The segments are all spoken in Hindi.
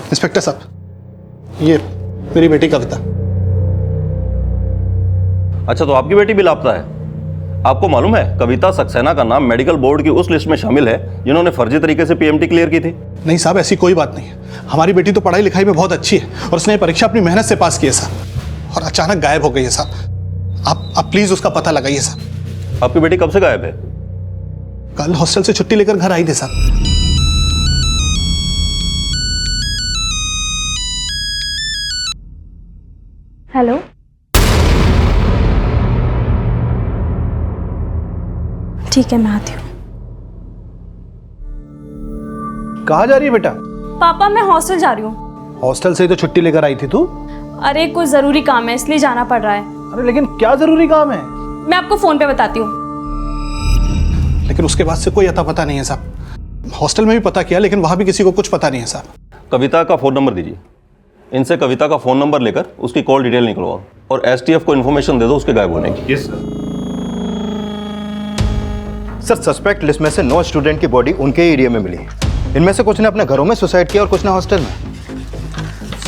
इंस्पेक्टर साहब, ये मेरी बेटी कविता। अच्छा, तो आपकी बेटी भी लापता है? आपको मालूम है कविता सक्सेना का नाम मेडिकल बोर्ड की उस लिस्ट में शामिल है जिन्होंने फर्जी तरीके से पीएमटी क्लियर की थी। नहीं साहब, ऐसी कोई बात नहीं है। हमारी बेटी तो पढ़ाई लिखाई में बहुत अच्छी है और उसने ये परीक्षा अपनी मेहनत से पास की है साहब, और अचानक गायब हो गई है साहब। आप प्लीज उसका पता लगाइए साहब। आपकी बेटी कब से गायब है? कल हॉस्टल से छुट्टी लेकर घर आई थी साहब। हेलो, ठीक है मैं आती हूँ। कहाँ जा रही है बेटा? पापा मैं हॉस्टल जा रही हूँ। हॉस्टल से ही तो छुट्टी लेकर आई थी तू। अरे कुछ जरूरी काम है इसलिए जाना पड़ रहा है। अरे लेकिन क्या जरूरी काम है? मैं आपको फोन पे बताती हूँ। लेकिन उसके बाद से कोई अता पता नहीं है साहब। हॉस्टल में भी पता किया लेकिन वहां भी किसी को कुछ पता नहीं है साहब। कविता का फोन नंबर दीजिए। इनसे कविता का फोन नंबर लेकर उसकी कॉल डिटेल निकलवाओ और एसटीएफ को इन्फॉर्मेशन दे दो उसके गायब होने की। Yes sir. सस्पेक्ट लिस्ट में से 9 स्टूडेंट की बॉडी उनके एरिया में मिली। इनमें से कुछ ने अपने घरों में सुसाइड किया और कुछ ने हॉस्टल में।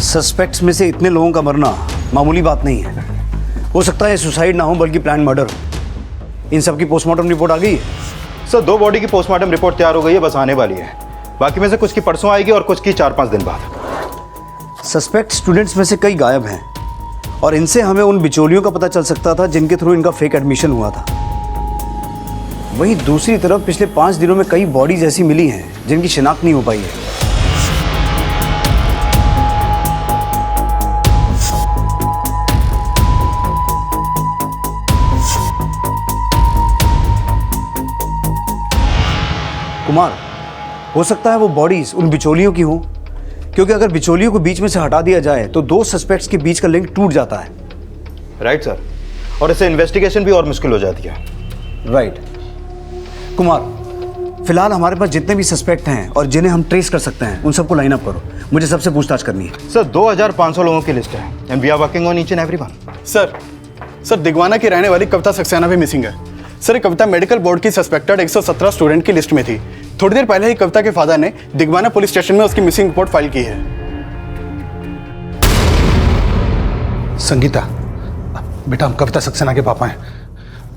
सस्पेक्ट्स में से इतने लोगों का मरना मामूली बात नहीं है। हो सकता है सुसाइड ना हो बल्कि प्लान मर्डर हो। इन सब की पोस्टमार्टम रिपोर्ट आ गई है? सर 2 बॉडी की पोस्टमार्टम रिपोर्ट तैयार हो गई है, बस आने वाली है। बाकी में से कुछ की परसों आएगी और कुछ की 4-5 दिन बाद। सस्पेक्ट स्टूडेंट्स में से कई गायब हैं और इनसे हमें उन बिचौलियों का पता चल सकता था जिनके थ्रू इनका फेक एडमिशन हुआ था। वहीं दूसरी तरफ पिछले 5 दिनों में कई बॉडीज ऐसी मिली हैं जिनकी शिनाख्त नहीं हो पाई है। कुमार, हो सकता है वो बॉडीज उन बिचौलियों की हो, क्योंकि अगर बिचौलियों को बीच में से हटा दिया जाए तो 2 सस्पेक्ट्स के बीच का लिंक टूट जाता है। राइट सर, और इससे इन्वेस्टिगेशन भी और मुश्किल हो जाती है। राइट। कुमार, फिलहाल हमारे पास जितने भी सस्पेक्ट हैं और जिन्हें हम ट्रेस कर सकते हैं उन सबको लाइन अप करो। मुझे सबसे पूछताछ करनी है। सर 2500 लोगों की लिस्ट है and we are working on each and everyone. Sir Digwana की रहने वाली कविता सक्सेना भी मिसिंग है। सर ये कविता मेडिकल बोर्ड की सस्पेक्टेड 117 स्टूडेंट की लिस्ट में थी। थोड़ी देर पहले ही कविता के फादर ने दिगवाना पुलिस स्टेशन में उसकी मिसिंग रिपोर्ट फाइल की है। संगीता, बेटा हम कविता सक्सेना के पापा हैं।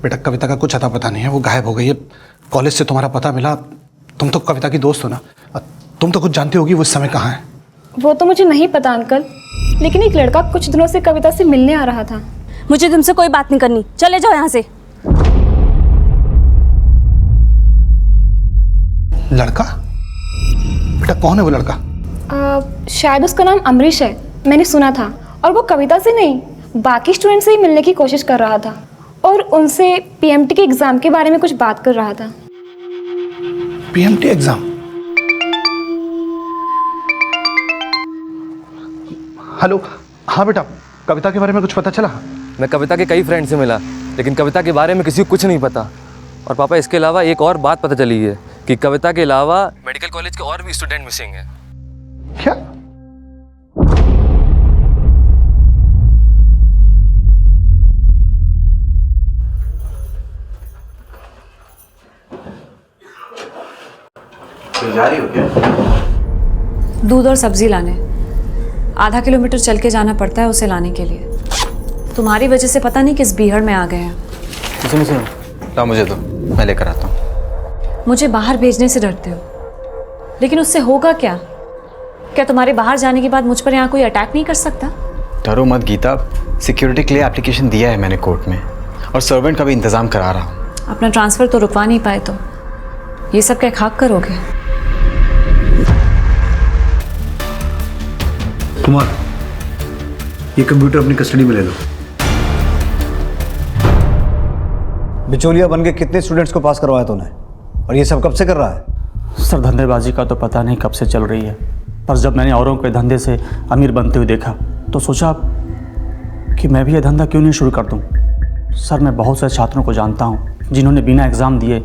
बेटा कविता का कुछ अता पता नहीं है, वो गायब हो गई है। कॉलेज से तुम्हारा पता मिला। तुम तो कविता की दोस्त हो ना, तुम तो कुछ जानती होगी वो इस समय कहाँ है। वो तो मुझे नहीं पता अंकल, लेकिन एक लड़का कुछ दिनों से कविता से मिलने आ रहा था। मुझे तुमसे कोई बात नहीं करनी, चले जाओ यहाँ से। लड़का? बेटा कौन है वो लड़का? शायद उसका नाम अमरीश है, मैंने सुना था। और वो कविता से नहीं बाकी स्टूडेंट से ही मिलने की कोशिश कर रहा था और उनसे पीएमटी के एग्जाम के बारे में कुछ बात कर रहा था। PMT exam? हेलो, हाँ बेटा कविता के बारे में कुछ पता चला? मैं कविता के कई फ्रेंड से मिला लेकिन कविता के बारे में किसी को कुछ नहीं पता। और पापा इसके अलावा एक और बात पता चली है कि कविता के अलावा मेडिकल कॉलेज के और भी स्टूडेंट मिसिंग हैं। क्या? जा रही हो क्या? दूध और सब्जी लाने। आधा किलोमीटर चल के जाना पड़ता है उसे लाने के लिए। तुम्हारी वजह से पता नहीं किस बीहड़ में आ गए हैं। सुनो ला मुझे दो, मैं लेकर आता हूँ। मुझे बाहर भेजने से डरते हो, लेकिन उससे होगा क्या? क्या तुम्हारे बाहर जाने के बाद मुझ पर यहाँ कोई अटैक नहीं कर सकता? डरो मत गीता, सिक्योरिटी के लिए एप्लीकेशन दिया है मैंने कोर्ट में और सर्वेंट का भी इंतजाम करा रहा हूँ। अपना ट्रांसफ़र तो रुकवा नहीं पाए तो ये सब क्या खाक करोगे? कुमार, ये कंप्यूटर अपनी कस्टडी में ले लो। बिचौलिया बन के कितने स्टूडेंट्स को पास करवाया तूने और ये सब कब से कर रहा है? सर धंधेबाजी का तो पता नहीं कब से चल रही है, पर जब मैंने औरों के धंधे से अमीर बनते हुए देखा तो सोचा कि मैं भी ये धंधा क्यों नहीं शुरू कर दूं। सर मैं बहुत से छात्रों को जानता हूं जिन्होंने बिना एग्ज़ाम दिए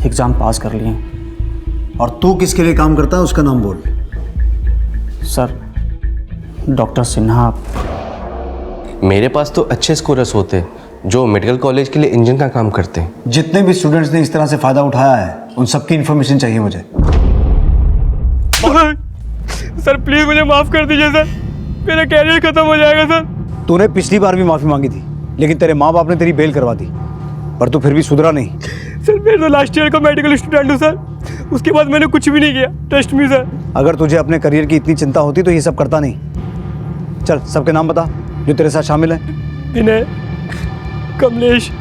एग्ज़ाम पास कर लिए। और तू किसके लिए काम करता है उसका नाम बोल। Sir doctor Sinha. मेरे पास तो अच्छे स्कोरर्स होते जो मेडिकल कॉलेज के लिए इंजन का काम करते हैं। जितने भी स्टूडेंट्स ने इस तरह से फ़ायदा उठाया है उन सबकी इन्फॉर्मेशन चाहिए मुझे। सर प्लीज़ मुझे माफ़ कर दीजिए सर, मेरा कैरियर ख़त्म हो जाएगा सर। तूने पिछली बार भी माफ़ी मांगी थी, लेकिन तेरे माँ बाप ने तेरी बेल करवा दी, पर तू फिर भी सुधरा नहीं। सर मैं तो लास्ट ईयर का मेडिकल स्टूडेंट हूँ सर, उसके बाद मैंने कुछ भी नहीं किया, ट्रस्ट मी सर। अगर तुझे अपने करियर की इतनी चिंता होती तो ये सब करता नहीं। चल सबके नाम बता जो तेरे साथ शामिल है। विनय, कमलेश।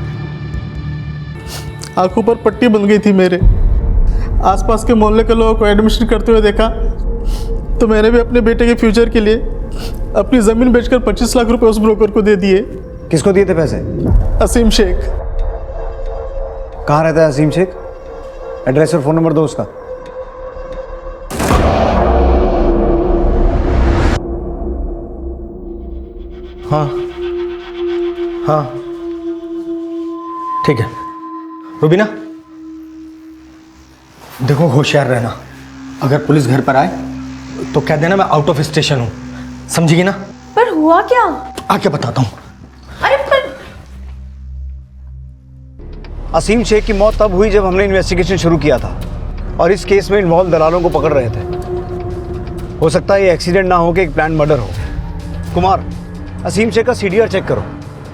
आंखों पर पट्टी बन गई थी मेरे। आसपास के मोहल्ले के लोगों को एडमिशन करते हुए देखा तो मैंने भी अपने बेटे के फ्यूचर के लिए अपनी ज़मीन बेचकर 25 लाख रुपए उस ब्रोकर को दे दिए। किसको दिए थे पैसे? असीम शेख। कहाँ रहता है असीम शेख? एड्रेस और फ़ोन नंबर दो उसका। हाँ हाँ ठीक है। रुबीना देखो, होशियार रहना, अगर पुलिस घर पर आए तो कह देना मैं आउट ऑफ स्टेशन हूँ, समझेगी ना? पर हुआ क्या? आके बताता हूँ। अरे पर असीम शेख की मौत तब हुई जब हमने इन्वेस्टिगेशन शुरू किया था और इस केस में इन्वॉल्व दलालों को पकड़ रहे थे। हो सकता है ये एक्सीडेंट ना हो कि एक प्लान मर्डर हो। कुमार, असीम शेख का सीडीआर चेक करो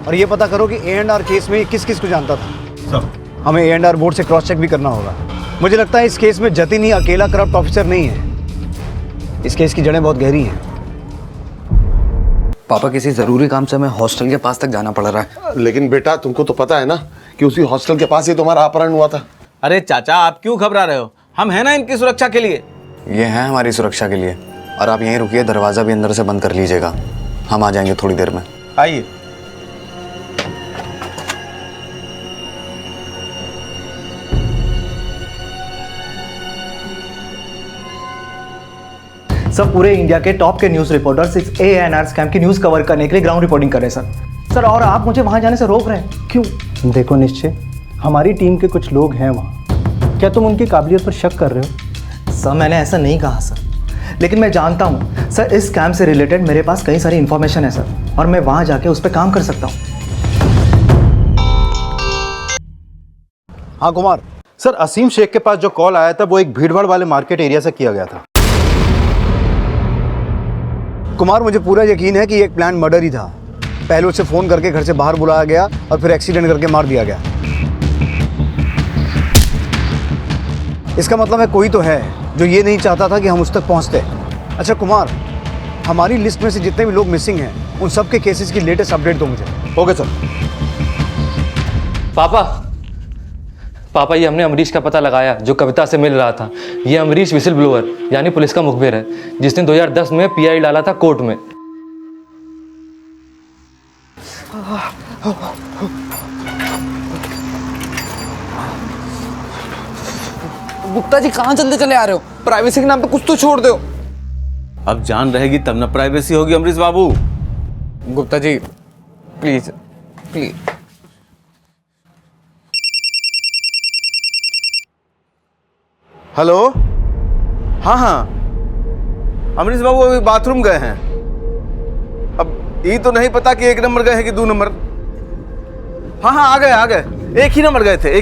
और ये पता करो कि A&R केस में ये किस किस को जानता था। हमें A&R बोर्ड से क्रॉस चेक भी करना होगा। मुझे लगता है इस केस में जतिन ही अकेला करप्ट ऑफिसर नहीं है। इस केस की जड़ें बहुत गहरी हैं। पापा, किसी ज़रूरी काम से हमें हॉस्टल के पास तक जाना पड़ रहा है। लेकिन बेटा, तुमको तो पता है ना कि उसी हॉस्टल के पास ही तुम्हारा अपहरण हुआ था। अरे चाचा, आप क्यों घबरा रहे हो? हम हैं ना इनकी सुरक्षा के लिए। ये है हमारी सुरक्षा के लिए, और आप यहीं रुकिए, दरवाज़ा भी अंदर से बंद कर लीजिएगा, हम आ जाएंगे थोड़ी देर में। आइए। सर, पूरे इंडिया के टॉप के न्यूज़ रिपोर्टर्स इस A&R स्कैम की न्यूज़ कवर करने के लिए ग्राउंड रिपोर्टिंग कर रहे हैं सर, और आप मुझे वहाँ जाने से रोक रहे हैं, क्यों? देखो निश्चय, हमारी टीम के कुछ लोग हैं वहाँ, क्या तुम उनकी काबिलियत पर शक कर रहे हो? सर मैंने ऐसा नहीं कहा सर, लेकिन मैं जानता हूँ सर, इस स्कैम से रिलेटेड मेरे पास कई सारी इन्फॉर्मेशन है सर, और मैं वहाँ जाके उस पर काम कर सकता हूँ। हाँ कुमार। सर, असीम शेख के पास जो कॉल आया था वो एक भीड़भाड़ वाले मार्केट एरिया से किया गया था। कुमार, मुझे पूरा यकीन है कि ये एक प्लान मर्डर ही था। पहले उसे फ़ोन करके घर से बाहर बुलाया गया और फिर एक्सीडेंट करके मार दिया गया। इसका मतलब है कोई तो है जो ये नहीं चाहता था कि हम उस तक पहुंचते। अच्छा कुमार, हमारी लिस्ट में से जितने भी लोग मिसिंग हैं उन सब के केसेस की लेटेस्ट अपडेट दो मुझे। Okay sir. पापा, ये हमने अमरीश का पता लगाया जो कविता से मिल रहा था। ये अमरीश विसिल ब्लोअर यानी पुलिस का मुखबिर है, जिसने 2010 में PI डाला था कोर्ट में। गुप्ता जी कहाँ जल्दी चले आ रहे हो? प्राइवेसी के नाम पे कुछ तो छोड़ दो। अब जान रहेगी तब ना प्राइवेसी होगी अमरीश बाबू। Gupta ji please please. Hello. हाँ हाँ, अमरीश बाबू अभी बाथरूम गए हैं। अब ये तो नहीं पता कि 1 नंबर गए हैं कि 2 नंबर। हाँ हाँ, आ गए। एक ही नंबर गए थे।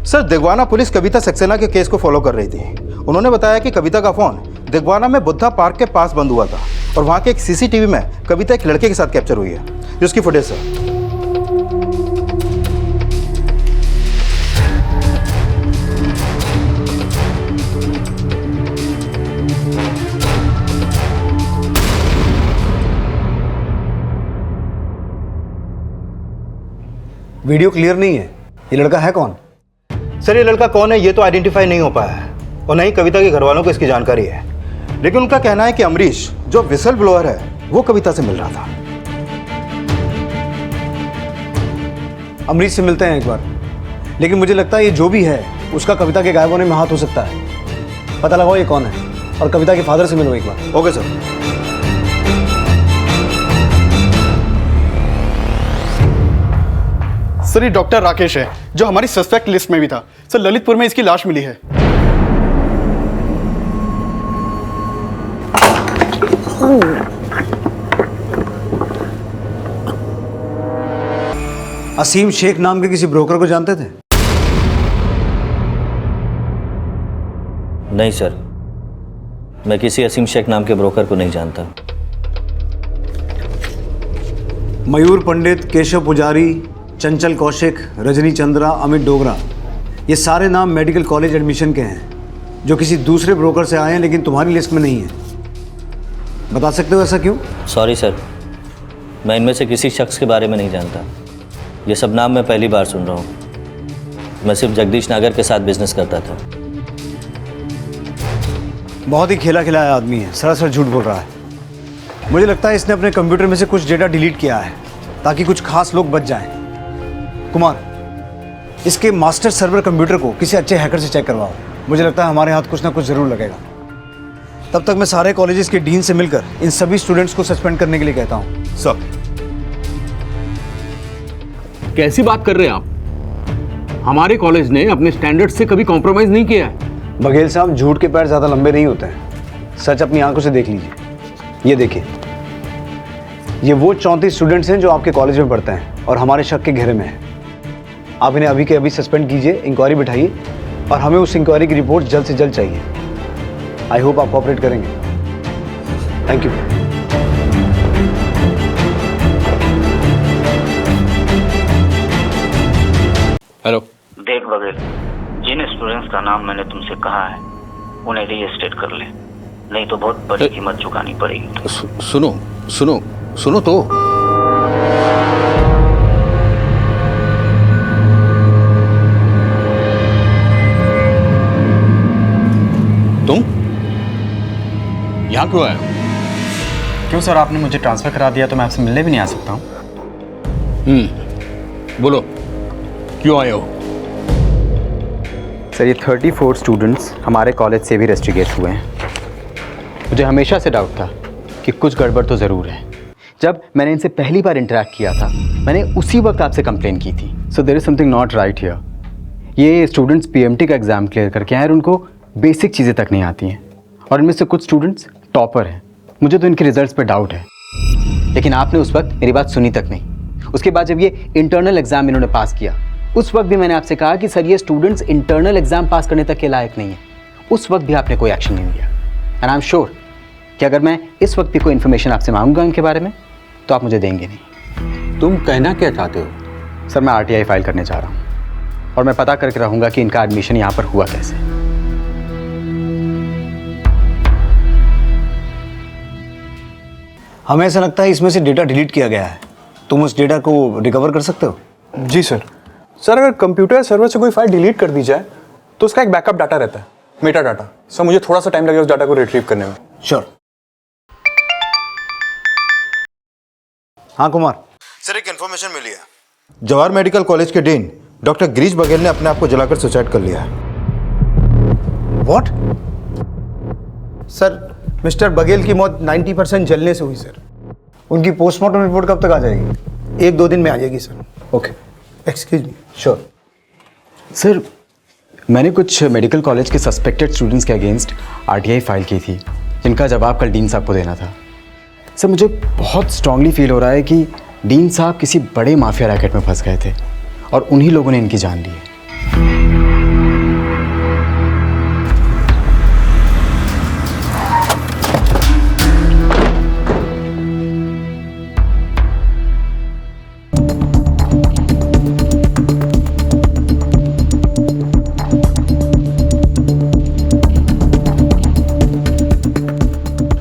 सर, दिगवाना पुलिस कविता सक्सेना के केस को फॉलो कर रही थी। उन्होंने बताया कि कविता का फोन दिगवाना में बुद्धा पार्क के पास बंद हुआ था और वहां के एक CCTV में कविता एक लड़के के साथ कैप्चर हुई है, जिसकी फुटेज सर। वीडियो क्लियर नहीं है। ये लड़का है कौन? सर, ये लड़का कौन है ये तो आइडेंटिफाई नहीं हो पाया है और नहीं कविता के घर वालों को इसकी जानकारी है, लेकिन उनका कहना है कि अमरीश जो विसल ब्लोअर है वो कविता से मिल रहा था। अमरीश से मिलते हैं एक बार, लेकिन मुझे लगता है ये जो भी है उसका कविता के गायब होने में हाथ हो सकता है। पता लगाओ ये कौन है और कविता के फादर से मिलो एक बार। Okay sir. सर, ये डॉक्टर राकेश है जो हमारी सस्पेक्ट लिस्ट में भी था। सर, ललितपुर में इसकी लाश मिली है। असीम शेख नाम के किसी ब्रोकर को जानते थे? नहीं सर, मैं किसी असीम शेख नाम के ब्रोकर को नहीं जानता। मयूर पंडित, केशव पुजारी, चंचल कौशिक, रजनी चंद्रा, अमित डोगरा, ये सारे नाम मेडिकल कॉलेज एडमिशन के हैं जो किसी दूसरे ब्रोकर से आए हैं लेकिन तुम्हारी लिस्ट में नहीं है। बता सकते हो ऐसा क्यों? सॉरी सर, मैं इनमें से किसी शख्स के बारे में नहीं जानता। ये सब नाम मैं पहली बार सुन रहा हूँ। मैं सिर्फ जगदीश नागर के साथ बिजनेस करता था। बहुत ही खेला खिलाया आदमी है, सरासर झूठ बोल रहा है। मुझे लगता है इसने अपने कंप्यूटर में से कुछ डेटा डिलीट किया है ताकि कुछ खास लोग बच जाएं। कुमार, इसके मास्टर सर्वर कंप्यूटर को किसी अच्छे हैकर से चेक करवाओ। मुझे लगता है हमारे हाथ कुछ ना कुछ जरूर लगेगा। तब तक मैं सारे कॉलेजेस के डीन से मिलकर इन सभी स्टूडेंट्स को सस्पेंड करने के लिए कहता हूँ। सर, कैसी बात कर रहे हैं आप? हमारे कॉलेज ने अपने स्टैंडर्ड से कभी कॉम्प्रोमाइज नहीं किया है। बघेल साहब, झूठ के पैर ज़्यादा लंबे नहीं होते हैं। सच अपनी आंखों से देख लीजिए। ये देखिए, ये वो 34 स्टूडेंट्स हैं जो आपके कॉलेज में पढ़ते हैं और हमारे शक के घेरे में हैं। आप इन्हें अभी के अभी सस्पेंड कीजिए, इंक्वायरी बिठाइए और हमें उस इंक्वायरी की रिपोर्ट जल्द से जल्द चाहिए। आई होप आप कोऑपरेट करेंगे। Thank you. हेलो। देख बघेल, जिन स्टूडेंट्स का नाम मैंने तुमसे कहा है उन्हें रीस्टेट कर ले, नहीं तो बहुत बड़ी कीमत चुकानी पड़ेगी। सुनो सुनो सुनो तो। तुम यहाँ क्यों आए हो? क्यों सर, आपने मुझे ट्रांसफ़र करा दिया तो मैं आपसे मिलने भी नहीं आ सकता हूँ। बोलो क्यों आए हो? सर, ये 34 स्टूडेंट्स हमारे कॉलेज से भी रेस्ट्रिगेट हुए हैं। मुझे हमेशा से डाउट था कि कुछ गड़बड़ तो ज़रूर है। जब मैंने इनसे पहली बार इंटरेक्ट किया था, मैंने उसी वक्त आपसे कंप्लेन की थी। So there is something not right here. ये स्टूडेंट्स पीएमटी का एग्ज़ाम क्लियर करके आए और उनको बेसिक चीज़ें तक नहीं आती हैं, और इनमें से कुछ स्टूडेंट्स टॉपर हैं। मुझे तो इनके रिजल्ट्स पर डाउट है, लेकिन आपने उस वक्त मेरी बात सुनी तक नहीं। उसके बाद जब ये इंटरनल एग्ज़ाम इन्होंने पास किया, उस वक्त भी मैंने आपसे कहा कि सर ये स्टूडेंट्स इंटरनल एग्ज़ाम पास करने तक के लायक नहीं है। उस वक्त भी आपने कोई एक्शन नहीं लिया। एंड आई एम श्योर कि अगर मैं इस वक्त भी कोई इन्फॉर्मेशन आपसे मांगूंगा इनके बारे में तो आप मुझे देंगे नहीं। तुम कहना क्या चाहते हो? सर, मैं आरटीआई फाइल करने जा रहा हूँ और मैं पता करके रहूँगा कि इनका एडमिशन यहाँ पर हुआ कैसे। हमें ऐसा लगता है इसमें से डेटा डिलीट किया गया है। तुम उस डेटा को रिकवर कर सकते हो? जी सर। सर, अगर कंप्यूटर सर्वर से कोई फाइल डिलीट कर दी जाए तो उसका एक बैकअप डाटा रहता है, मेटा डाटा। सर, मुझे थोड़ा सा टाइम लगेगा उस डाटा को रिट्रीव करने में। श्योर। हाँ कुमार। सर, एक इन्फॉर्मेशन मिली है। जवाहर मेडिकल कॉलेज के डीन डॉक्टर गिरीश बघेल ने अपने आप को जलाकर सुसाइड कर लिया है। व्हाट? सर, मिस्टर बघेल की मौत 90% जलने से हुई सर। उनकी पोस्टमार्टम रिपोर्ट कब तक आ जाएगी? 1-2 दिन में आ जाएगी sir. Okay, excuse me. Sure. Sir, मैंने कुछ मेडिकल कॉलेज के सस्पेक्टेड स्टूडेंट्स के अगेंस्ट आरटीआई फाइल की थी, जिनका जवाब कल डीन साहब को देना था। सर, मुझे बहुत स्ट्रांगली फील हो रहा है कि डीन साहब किसी बड़े माफिया रैकेट में फंस गए थे और उन्हीं लोगों ने इनकी जान ली है।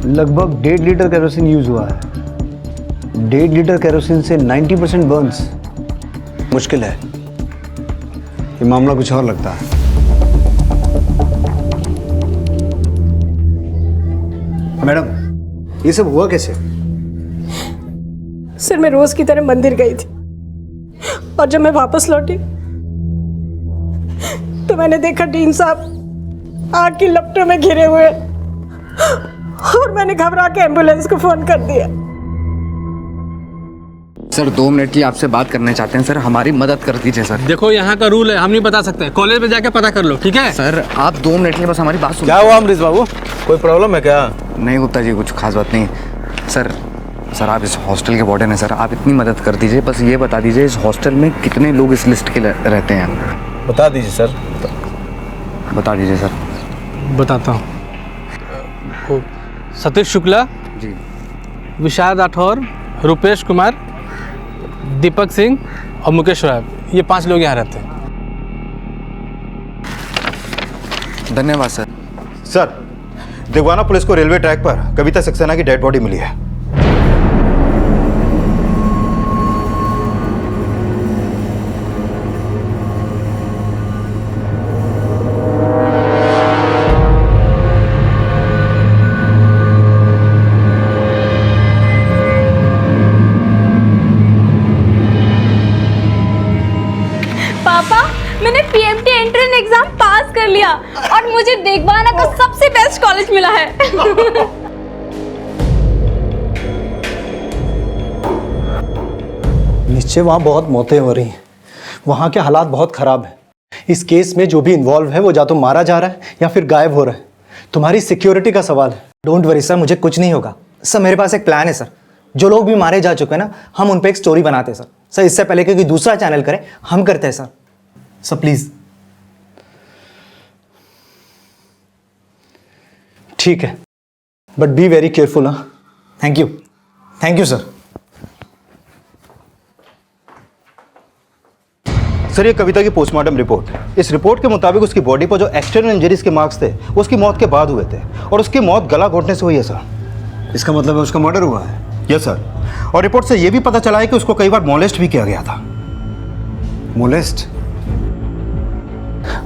लगभग 1.5 लीटर केरोसिन यूज हुआ है। 1.5 लीटर केरोसिन से 90% बर्न्स मुश्किल है। ये मामला कुछ और लगता है। मैडम, ये सब हुआ कैसे? सर, मैं रोज की तरह मंदिर गई थी और जब मैं वापस लौटी तो मैंने देखा डीन साहब आग की लपटों में घिरे हुए और मैंने घबरा के एम्बुलेंस को फोन कर दिया। सर, 2 मिनट की आपसे बात करना चाहते हैं सर, हमारी मदद कर दीजिए सर। देखो, यहाँ का रूल है, हम नहीं बता सकते। कॉलेज में जाके पता कर लो, ठीक है? सर, आप 2 मिनट के लिए बस हमारी बात सुनो। क्या हुआ अमरीश बाबू, कोई प्रॉब्लम है क्या? नहीं गुप्ता जी, कुछ खास बात नहीं। सर, सर आप इस हॉस्टल के वार्डन हैं सर, आप इतनी मदद कर दीजिए, बस ये बता दीजिए इस हॉस्टल में कितने लोग इस लिस्ट के रहते हैं। बता दीजिए सर। बता दीजिए सर। बताता हूँ। सतीश शुक्ला जी, विशाल राठौर, रुपेश कुमार, दीपक सिंह और मुकेश राय, ये 5 लोग यहाँ रहते हैं। धन्यवाद सर। सर, देवाना पुलिस को रेलवे ट्रैक पर कविता सक्सेना की डेड बॉडी मिली है। पापा, मैंने पीएमटी एंट्रेंस एग्जाम पास कर लिया और मुझे देगवाना का सबसे बेस्ट कॉलेज मिला है। निश्चय वहाँ बहुत मौतें हो रही हैं, वहाँ के हालात बहुत ख़राब हैं। इस केस में जो भी इन्वॉल्व है वो या तो मारा जा रहा है या फिर गायब हो रहा है। तुम्हारी सिक्योरिटी का सवाल है। डोंट वरी सर, मुझे कुछ नहीं होगा सर। मेरे पास एक प्लान है सर। जो लोग भी मारे जा चुके हैं ना, हम उन पर एक स्टोरी बनाते हैं सर। सर इससे पहले कि कोई दूसरा चैनल करे, हम करते हैं सर। Sir please. ठीक है, बट बी वेरी केयरफुल। हाँ, thank you. Thank you sir. Sir, ये कविता की पोस्टमार्टम रिपोर्ट, इस रिपोर्ट के मुताबिक उसकी बॉडी पर जो एक्सटर्नल इंजरीज के मार्क्स थे वो उसकी मौत के बाद हुए थे और उसकी मौत गला घोटने से हुई है सर। इसका मतलब है उसका मर्डर हुआ है? Yes sir. और रिपोर्ट से ये भी पता चला है कि उसको कई बार मोलेस्ट भी किया गया था। मोलेस्ट?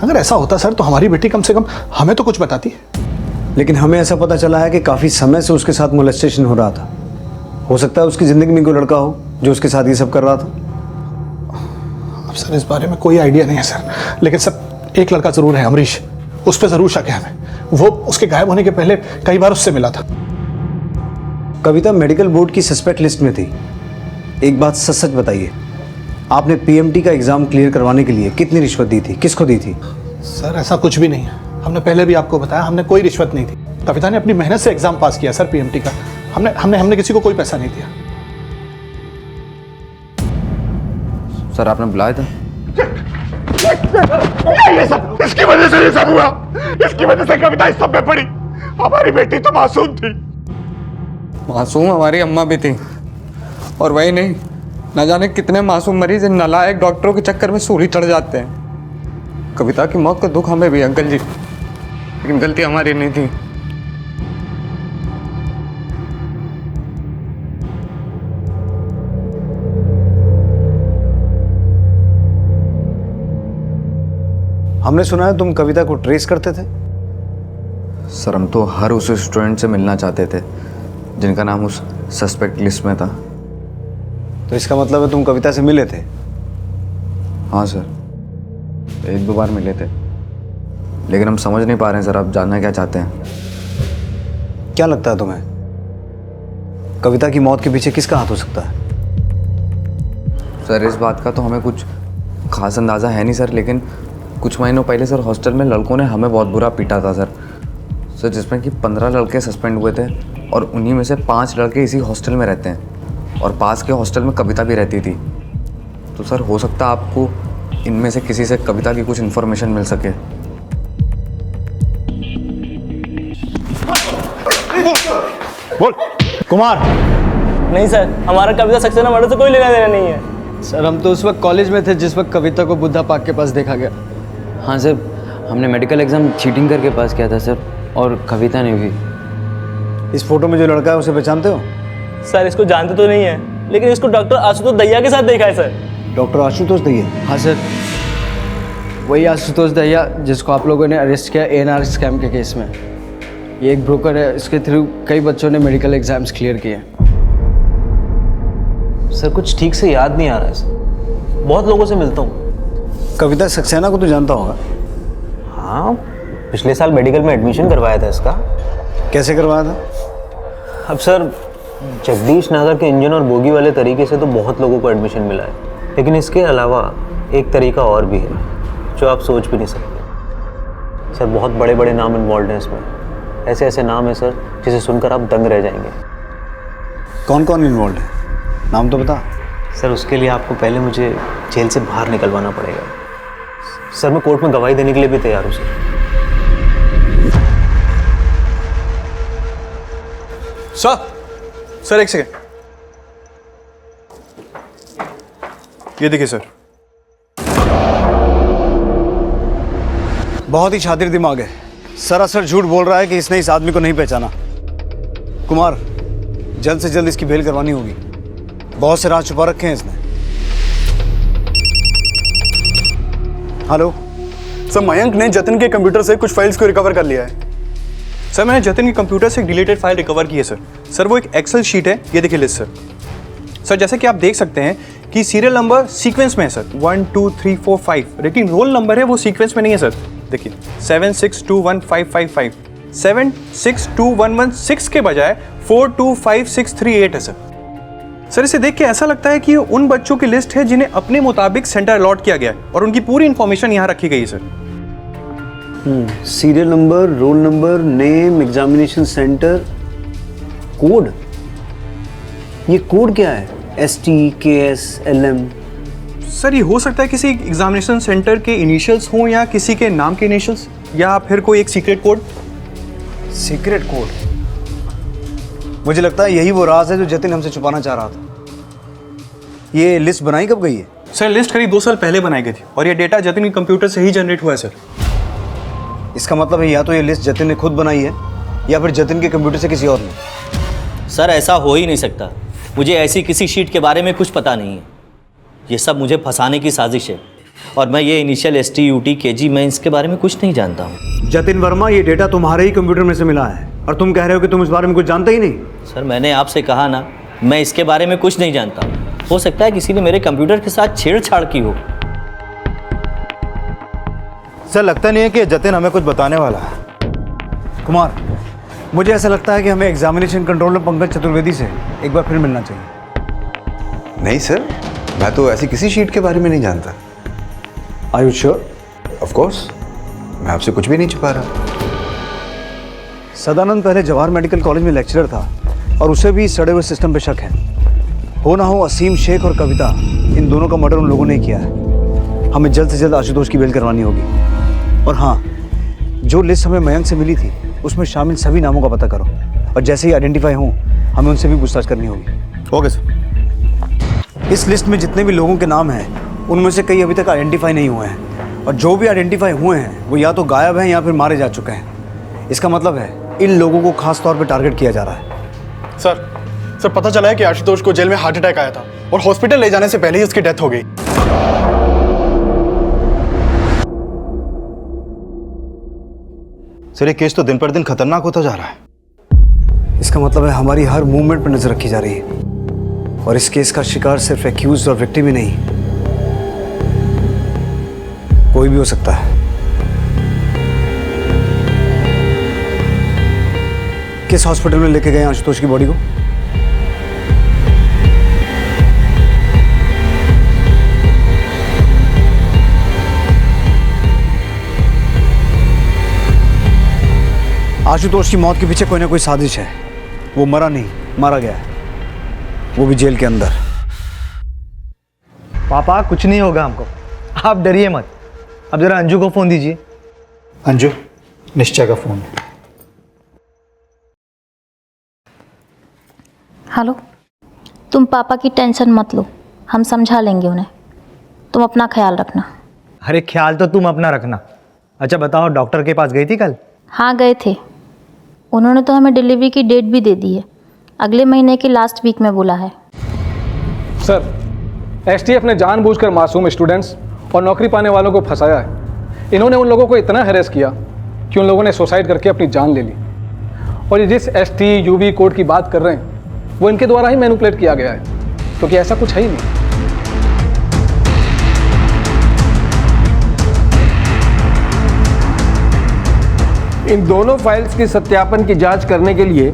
अगर ऐसा होता सर तो हमारी बेटी कम से कम हमें तो कुछ बताती। लेकिन हमें ऐसा पता चला है कि काफ़ी समय से उसके साथ मोलेस्टेशन हो रहा था। हो सकता है उसकी ज़िंदगी में कोई लड़का हो जो उसके साथ ये सब कर रहा था। अब सर इस बारे में कोई आइडिया नहीं है सर, लेकिन सर एक लड़का ज़रूर है, अमरीश। उस पर ज़रूर शक है हमें। वो उसके गायब होने के पहले कई बार उससे मिला था। कविता मेडिकल बोर्ड की सस्पेक्ट लिस्ट में थी। एक बात सच सच बताइए, आपने पीएमटी का एग्ज़ाम क्लियर करवाने के लिए कितनी रिश्वत दी थी, किसको दी थी? सर ऐसा कुछ भी नहीं है। हमने पहले भी आपको बताया, हमने कोई रिश्वत नहीं दी। कविता ने अपनी मेहनत से एग्जाम पास किया सर पीएमटी का। हमने किसी को कोई पैसा नहीं दिया। सर आपने बुलाया था? ये सब इसकी वजह से ये सब हुआ। इसकी वजह से कविता इस सब में पड़ी। हमारी बेटी तो मासूम थी। मासूम हमारी अम्मा भी थी, और वही नहीं, न जाने कितने मासूम मरीज इन नालायक डॉक्टरों के चक्कर में सूली चढ़ जाते हैं। कविता की मौत का दुख हमें भी अंकल जी, लेकिन गलती हमारी नहीं थी। हमने सुना है तुम कविता को ट्रेस करते थे। सर हम तो हर उस स्टूडेंट से मिलना चाहते थे जिनका नाम उस सस्पेक्ट लिस्ट में था। तो इसका मतलब है तुम कविता से मिले थे? हाँ सर, 1-2 बार मिले थे, लेकिन हम समझ नहीं पा रहे हैं सर, आप जानना क्या चाहते हैं? क्या लगता है तुम्हें, कविता की मौत के पीछे किसका हाथ हो सकता है? सर इस बात का तो हमें कुछ खास अंदाज़ा है नहीं सर, लेकिन कुछ महीनों पहले सर हॉस्टल में लड़कों ने हमें बहुत बुरा पीटा था सर, जिसमें कि 15 लड़के सस्पेंड हुए थे और उन्हीं में से 5 लड़के इसी हॉस्टल में रहते हैं और पास के हॉस्टल में कविता भी रहती थी। तो सर हो सकता है आपको इनमें से किसी से कविता की कुछ इन्फॉर्मेशन मिल सके। बोल कुमार। नहीं सर, हमारा कविता सक्सेना मर्डर से कोई लेना देना नहीं है। सर हम तो उस वक्त कॉलेज में थे जिस वक्त कविता को बुद्धा पार्क के पास देखा गया। हाँ सर, हमने मेडिकल एग्ज़ाम चीटिंग करके पास किया था सर, और कविता ने भी। इस फोटो में जो लड़का है उसे पहचानते हो? सर इसको जानते तो नहीं है, लेकिन इसको डॉक्टर आशुतोष दहिया के साथ देखा है सर। डॉक्टर आशुतोष दहिया? हाँ सर, वही आशुतोष दहिया जिसको आप लोगों ने अरेस्ट किया ANR स्कैम के केस में। ये एक ब्रोकर है, इसके थ्रू कई बच्चों ने मेडिकल एग्जाम्स क्लियर किए। सर कुछ ठीक से याद नहीं आ रहा है सर, बहुत लोगों से मिलता हूँ। कविता सक्सेना को तो जानता होगा? हाँ, पिछले साल मेडिकल में एडमिशन करवाया था इसका। कैसे करवाया था? अब सर जगदीश नगर के इंजन और बोगी वाले तरीके से तो बहुत लोगों को एडमिशन मिला है, लेकिन इसके अलावा एक तरीका और भी है जो आप सोच भी नहीं सकते। सर बहुत बड़े बड़े नाम इन्वॉल्व हैं इसमें, ऐसे ऐसे नाम है सर जिसे सुनकर आप दंग रह जाएंगे। कौन कौन इन्वॉल्व है, नाम तो बता। सर उसके लिए आपको पहले मुझे जेल से बाहर निकलवाना पड़ेगा। सर मैं कोर्ट में गवाही देने के लिए भी तैयार हूँ सर। सर एक सेकेंड, ये देखिए सर। बहुत ही शातिर दिमाग है, सरासर झूठ बोल रहा है कि इसने इस आदमी को नहीं पहचाना। कुमार, जल्द से जल्द इसकी बेल करवानी होगी, बहुत से राज छुपा रखे हैं इसने। हेलो सर, मयंक ने जतिन के कंप्यूटर से कुछ फाइल्स को रिकवर कर लिया है। सर मैंने जतिन के कंप्यूटर से एक डिलीटेड फाइल रिकवर की है सर। सर वो एक एक्सेल शीट है, ये देखिए लिस्ट सर। सर जैसे कि आप देख सकते हैं कि सीरियल नंबर सीक्वेंस में है सर, 1 2 3 4 5, लेकिन रोल नंबर है वो सीक्वेंस में नहीं है सर। देखिए 7621555, 76211 के बजाय 425638 है सर। सर इसे देख के ऐसा लगता है कि ये उन बच्चों की लिस्ट है जिन्हें अपने मुताबिक सेंटर अलॉट किया गया है और उनकी पूरी इंफॉर्मेशन यहाँ रखी गई है sir. Serial number, roll number, name, examination centre, code. ये कोड क्या है? ST, KS, LM। सर ये हो सकता है किसी एग्जामिनेशन सेंटर के इनिशियल्स हों या किसी के नाम के इनिशियल्स, या फिर कोई एक सीक्रेट कोड। Secret code? मुझे लगता है यही वो राज है जो जतिन हमसे छुपाना चाह रहा था। ये लिस्ट बनाई कब गई है? सर लिस्ट करीब 2 साल पहले बनाई गई थी और ये डेटा जतिन के कंप्यूटर से ही जनरेट हुआ है सर। इसका मतलब है या तो ये लिस्ट जतिन ने खुद बनाई है या फिर जतिन के कंप्यूटर से किसी और ने। सर ऐसा हो ही नहीं सकता, मुझे ऐसी किसी शीट के बारे में कुछ पता नहीं है। ये सब मुझे फंसाने की साजिश है और मैं ये इनिशियल ST UT KG मैं इसके बारे में कुछ नहीं जानता हूँ। जतिन वर्मा, ये डेटा तुम्हारे ही कंप्यूटर में से मिला है और तुम कह रहे हो कि तुम इस बारे में कुछ जानते ही नहीं। सर मैंने आपसे कहा ना, मैं इसके बारे में कुछ नहीं जानता। हो सकता है किसी ने मेरे कंप्यूटर के साथ छेड़छाड़ की हो। सर लगता नहीं है कि जतिन हमें कुछ बताने वाला है। कुमार, मुझे ऐसा लगता है कि हमें एग्जामिनेशन कंट्रोलर पंकज चतुर्वेदी से एक बार फिर मिलना चाहिए। नहीं सर, मैं तो ऐसी किसी शीट के बारे में नहीं जानता। Are you sure? Of course, मैं आपसे कुछ भी नहीं छुपा रहा। सदानंद पहले जवाहर मेडिकल कॉलेज में लेक्चरर था और उसे भी सड़े हुए सिस्टम पे शक है। हो ना हो असीम शेख और कविता, इन दोनों का मर्डर उन लोगों ने किया है। हमें जल्द से जल्द आशुतोष की बेल करवानी होगी। और हाँ, जो लिस्ट हमें मयंक से मिली थी उसमें शामिल सभी नामों का पता करो और जैसे ही आइडेंटिफाई हों हमें उनसे भी पूछताछ करनी होगी। Okay sir. इस लिस्ट में जितने भी लोगों के नाम हैं उनमें से कई अभी तक आइडेंटिफाई नहीं हुए हैं और जो भी आइडेंटिफाई हुए हैं वो या तो गायब हैं या फिर मारे जा चुके हैं। इसका मतलब है इन लोगों को खास तौर पर टारगेट किया जा रहा है। सर पता चला है कि आशुतोष को जेल में हार्ट अटैक आया था और हॉस्पिटल ले जाने से पहले ही उसकी डेथ हो गई। सर ये केस तो दिन पर दिन खतरनाक होता जा रहा है। इसका मतलब है हमारी हर मूवमेंट पर नजर रखी जा रही है और इस केस का शिकार सिर्फ एक्यूज और विक्टिम ही नहीं, कोई भी हो सकता है। किस हॉस्पिटल में लेके गए आशुतोष की बॉडी को? आशुतोष की मौत के पीछे कोई ना कोई साजिश है। वो मरा नहीं, मारा गया है, वो भी जेल के अंदर। पापा कुछ नहीं होगा हमको, आप डरिए मत। अब जरा अंजू को फोन दीजिए। अंजू, निश्चय का फोन। हेलो, तुम पापा की टेंशन मत लो, हम समझा लेंगे उन्हें। तुम अपना ख्याल रखना। अरे ख्याल तो तुम अपना रखना। अच्छा बताओ, डॉक्टर के पास गई थी कल? हाँ गए थे, उन्होंने तो हमें डिलीवरी की डेट भी दे दी है, अगले महीने की लास्ट वीक में बोला है। सर STF ने जानबूझकर मासूम स्टूडेंट्स और नौकरी पाने वालों को फंसाया है। इन्होंने उन लोगों को इतना हैरेस किया कि उन लोगों ने सुसाइड करके अपनी जान ले ली। और ये जिस ST UV कोड की बात कर रहे हैं वो इनके द्वारा ही मैनिपुलेट किया गया है, क्योंकि ऐसा कुछ है ही नहीं। इन दोनों फाइल्स की सत्यापन की जांच करने के लिए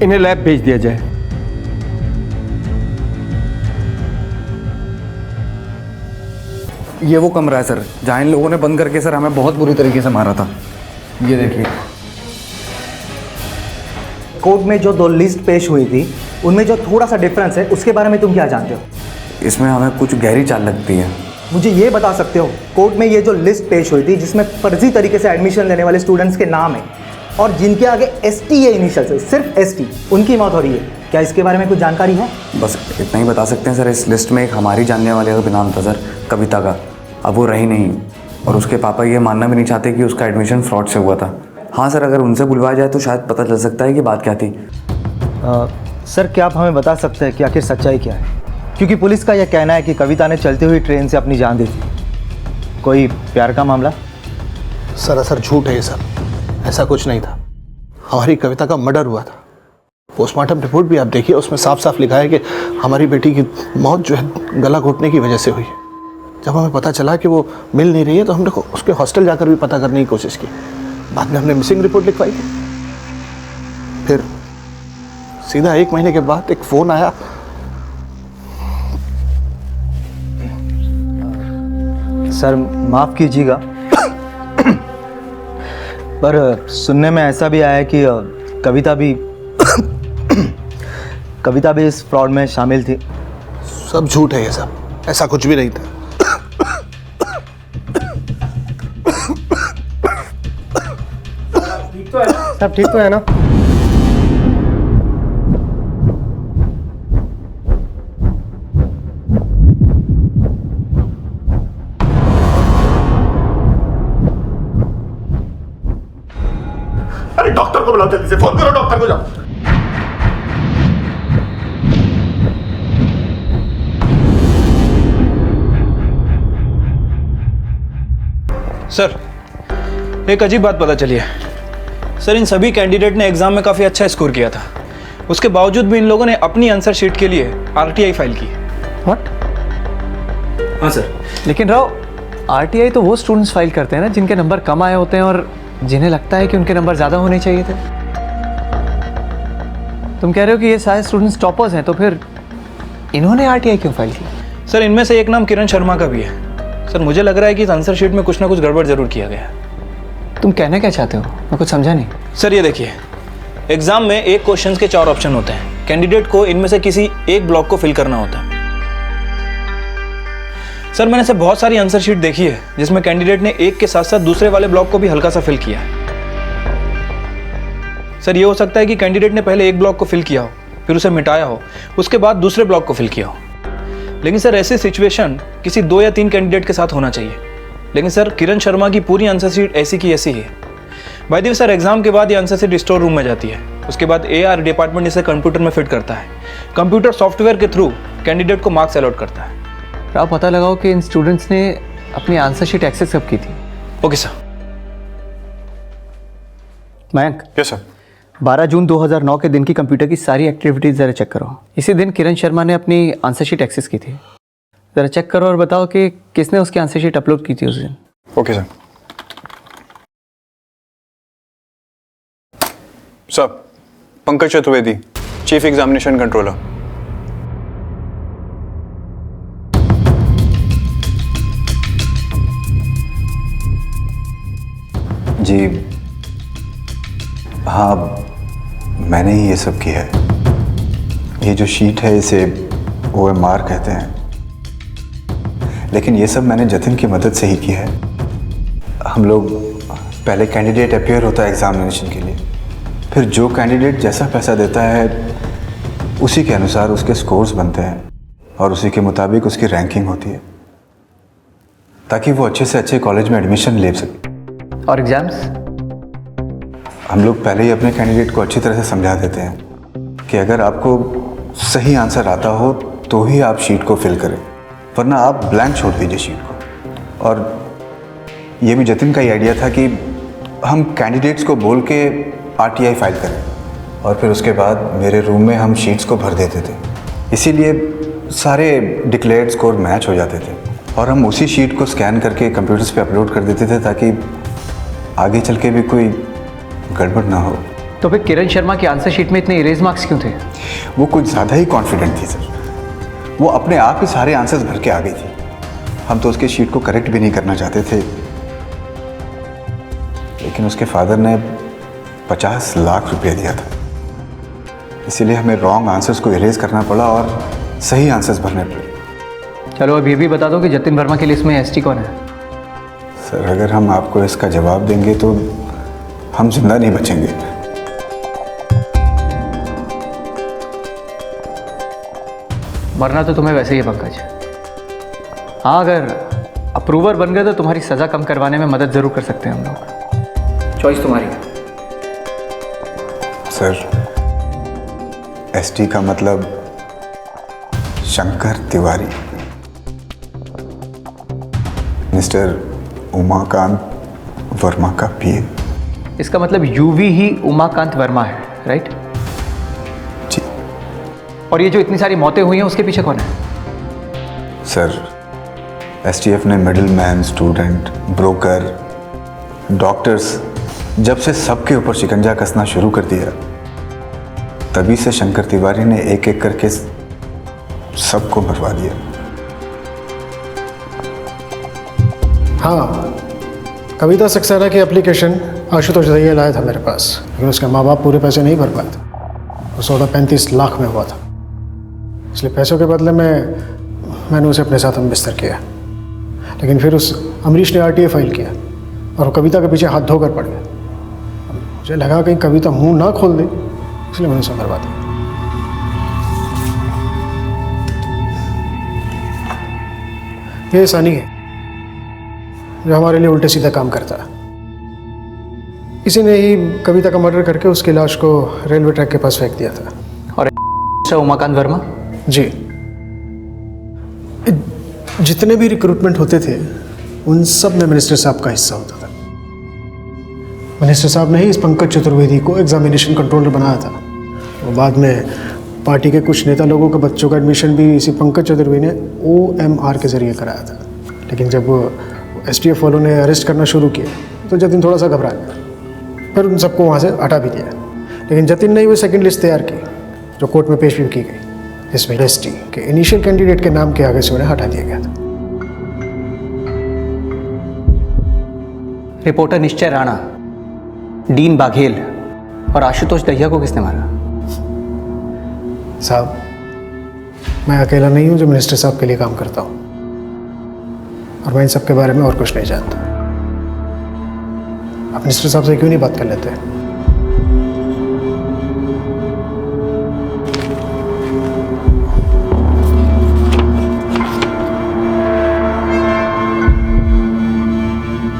इन्हें लैब भेज दिया जाए। ये वो कमरा है सर जहाँ इन लोगों ने बंद करके सर हमें बहुत बुरी तरीके से मारा था। ये देखिए, कोर्ट में जो 2 लिस्ट पेश हुई थी उनमें जो थोड़ा सा डिफरेंस है उसके बारे में तुम क्या जानते हो? इसमें हमें कुछ गहरी चाल लगती है। मुझे ये बता सकते हो, कोर्ट में ये जो लिस्ट पेश हुई थी जिसमें फर्जी तरीके से एडमिशन लेने वाले स्टूडेंट्स के नाम है और जिनके आगे ST है इनिशियल से, सिर्फ ST, उनकी मौत हो रही है, क्या इसके बारे में कुछ जानकारी है? बस इतना ही बता सकते हैं सर, इस लिस्ट में एक हमारी जानने वाले का भी नाम था सर, कविता का। अब वो रही नहीं और उसके पापा ये मानना भी नहीं चाहते कि उसका एडमिशन फ्रॉड से हुआ था। हाँ सर, अगर उनसे बुलवाया जाए तो शायद पता चल सकता है कि बात क्या थी। सर क्या आप हमें बता सकते हैं कि आखिर सच्चाई क्या है? क्योंकि पुलिस का यह कहना है कि कविता ने चलती हुई ट्रेन से अपनी जान दी थी। कोई प्यार का मामला? सरासर झूठ है ये सब, ऐसा कुछ नहीं था। हमारी कविता का मर्डर हुआ था। पोस्टमार्टम रिपोर्ट भी आप देखिए, उसमें साफ साफ लिखा है कि हमारी बेटी की मौत जो है गला घोटने की वजह से हुई। जब हमें पता चला कि वो मिल नहीं रही है तो हमने उसके हॉस्टल जाकर भी पता करने की कोशिश की। बाद में हमने मिसिंग रिपोर्ट लिखवाई थी। फिर सीधा 1 महीने के बाद एक फ़ोन आया। सर माफ़ कीजिएगा पर सुनने में ऐसा भी आया कि कविता भी इस फ्रॉड में शामिल थी। सब झूठ है ये सब, ऐसा कुछ भी नहीं था। सब ठीक तो है ना? अरे डॉक्टर को बुलाओ, जल्दी से फोन करो डॉक्टर को। जाओ सर, एक अजीब बात पता चली है सर। इन सभी कैंडिडेट ने एग्जाम में काफ़ी अच्छा स्कोर किया था, उसके बावजूद भी इन लोगों ने अपनी आंसर शीट के लिए RTI फाइल की। व्हाट? हाँ सर। लेकिन राव, RTI तो वो स्टूडेंट्स फाइल करते हैं ना जिनके नंबर कम आए होते हैं और जिन्हें लगता है कि उनके नंबर ज़्यादा होने चाहिए थे। तुम कह रहे हो कि ये सारे स्टूडेंट्स टॉपर्स हैं, तो फिर इन्होंने RTI क्यों फाइल की? सर इनमें से एक नाम किरण शर्मा का भी है। सर मुझे लग रहा है कि इस आंसर शीट में कुछ ना कुछ गड़बड़ जरूर किया गया है। तुम कहना क्या चाहते हो? मैं कुछ समझा नहीं। सर ये देखिए, एग्जाम में एक क्वेश्चन के 4 ऑप्शन होते हैं। कैंडिडेट को इनमें से किसी एक ब्लॉक को फिल करना होता है। सर मैंने से बहुत सारी आंसर शीट देखी है जिसमें कैंडिडेट ने एक के साथ साथ दूसरे वाले ब्लॉक को भी हल्का सा फिल किया है। सर ये हो सकता है कि कैंडिडेट ने पहले एक ब्लॉक को फिल किया हो, फिर उसे मिटाया हो, उसके बाद दूसरे ब्लॉक को फिल किया हो। लेकिन सर ऐसी सिचुएशन किसी 2 या 3 कैंडिडेट के साथ होना चाहिए। लेकिन सर किरण शर्मा की पूरी आंसर शीट ऐसी की ऐसी है। By the way sir, exam के बाद ये आंसर शीट स्टोर रूम में जाती है। उसके बाद AR डिपार्टमेंट इसे कंप्यूटर में फिट करता है। कंप्यूटर सॉफ्टवेयर के थ्रू कैंडिडेट को मार्क्स अलॉट करता है। आप पता लगाओ कि इन स्टूडेंट्स ने अपनी आंसर शीट एक्सेस कब की थी। Okay sir. Mayank. Yes sir. 12 जून 2009 के दिन की कंप्यूटर की सारी एक्टिविटीज जरा चेक करो। इसी दिन किरण शर्मा ने अपनी आंसर शीट एक्सेस की थी। जरा चेक करो और बताओ कि किसने उसकी आंसर शीट अपलोड की थी उस दिन। Okay sir. Sir Pankaj Chaturvedi, chief examination controller. जी हाँ, मैंने ही ये सब किया है। ये जो शीट है इसे OMR कहते हैं, लेकिन ये सब मैंने जतिन की मदद से ही किया है। हम लोग पहले कैंडिडेट अपीयर होता है एग्जामिनेशन के लिए, फिर जो कैंडिडेट जैसा पैसा देता है उसी के अनुसार उसके स्कोर्स बनते हैं और उसी के मुताबिक उसकी रैंकिंग होती है ताकि वो अच्छे से अच्छे कॉलेज में एडमिशन ले सके। और एग्जाम्स? हम लोग पहले ही अपने कैंडिडेट को अच्छी तरह से समझा देते हैं कि अगर आपको सही आंसर आता हो तो ही आप शीट को फिल करें, वरना आप ब्लैंक छोड़ दीजिए शीट को। और ये भी जतिन का ही आइडिया था कि हम कैंडिडेट्स को बोल के RTI फाइल करें और फिर उसके बाद मेरे रूम में हम शीट्स को भर देते थे। इसीलिए सारे डिक्लेयर्ड स्कोर मैच हो जाते थे और हम उसी शीट को स्कैन करके कंप्यूटर्स पे अपलोड कर देते थे ताकि आगे चल के भी कोई गड़बड़ ना हो। तो फिर किरण शर्मा की आंसर शीट में इतने इरेज मार्क्स क्यों थे? वो कुछ ज़्यादा ही कॉन्फिडेंट थी सर। वो अपने आप ही सारे आंसर्स भर के आ गई थी। हम तो उसके शीट को करेक्ट भी नहीं करना चाहते थे, लेकिन उसके फादर ने 50 लाख रुपए दिया था। इसीलिए हमें रॉन्ग आंसर्स को इरेज करना पड़ा और सही आंसर्स भरने पड़े। चलो अब ये भी बता दो कि जतिन वर्मा की लिस्ट में एसटी कौन है? सर अगर हम आपको इसका जवाब देंगे तो हम जिंदा नहीं बचेंगे। मरना तो तुम्हें वैसे ही है पंकज। हाँ, अगर अप्रूवर बन गए तो तुम्हारी सज़ा कम करवाने में मदद ज़रूर कर सकते हैं हम लोग। चॉइस तुम्हारी है। सर एसटी का मतलब शंकर तिवारी, मिस्टर उमाकांत वर्मा का पीए। इसका मतलब यूवी ही उमाकांत वर्मा है, राइट? जी। और ये जो इतनी सारी मौतें हुई हैं उसके पीछे कौन है? सर एसटीएफ ने middle man, student, broker, doctors, जब से सबके ऊपर शिकंजा कसना शुरू कर दिया तभी से शंकर तिवारी ने एक एक करके सबको मरवा दिया। हाँ, कविता सक्सेना की एप्लीकेशन आशुतोष दहिया लाया था मेरे पास, लेकिन उसके माँ बाप पूरे पैसे नहीं भर पाए थे। वो सौदा 35 लाख में हुआ था, इसलिए पैसों के बदले में मैंने उसे अपने साथ हम बिस्तर किया। लेकिन फिर उस अमरीश ने आरटीए फाइल किया और वो कविता के पीछे हाथ धोकर पड़ गया। मुझे लगा कहीं कविता मुंह ना खोल दे, इसलिए मैंने उसे मरवा दिया। ये सानी है जो हमारे लिए उल्टे सीधा काम करता है। इसी ने ही कविता का मर्डर करके उसकी लाश को रेलवे ट्रैक के पास फेंक दिया था। और उमाकांत वर्मा? जी, जितने भी रिक्रूटमेंट होते थे उन सब में मिनिस्टर साहब का हिस्सा होता था। मिनिस्टर साहब ने ही इस पंकज चतुर्वेदी को एग्जामिनेशन कंट्रोलर बनाया था। वो बाद में पार्टी के कुछ नेता लोगों के बच्चों का एडमिशन भी इसी पंकज चतुर्वेदी ने OMR के जरिए कराया था। लेकिन जब STF वालों ने अरेस्ट करना शुरू किया तो जतिन थोड़ा सा घबरा गया, फिर उन सबको वहाँ से हटा भी दिया। लेकिन जतिन ने वो सेकंड लिस्ट तैयार की जो कोर्ट में पेश भी की गई, जिसमें ST के इनिशियल कैंडिडेट के नाम के आगे से उन्हें हटा दिया गया था। रिपोर्टर निश्चय राणा, डीन बाघेल और आशुतोष दहिया को किसने मारा? साहब, मैं अकेला नहीं हूं जो मिनिस्टर साहब के लिए काम करता हूं, और मैं इन सब के बारे में और कुछ नहीं जानता। आप मिनिस्टर साहब से क्यों नहीं बात कर लेते?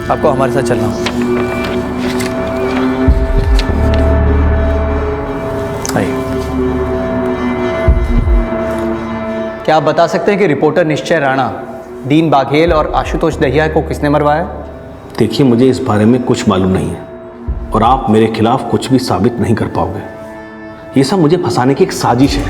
आपको हमारे साथ चलना होगा। क्या आप बता सकते हैं कि रिपोर्टर निश्चय राणा, डीन बाघेल और आशुतोष दहिया को किसने मरवाया? देखिए, मुझे इस बारे में कुछ मालूम नहीं है और आप मेरे खिलाफ कुछ भी साबित नहीं कर पाओगे। ये सब मुझे फंसाने की एक साजिश है।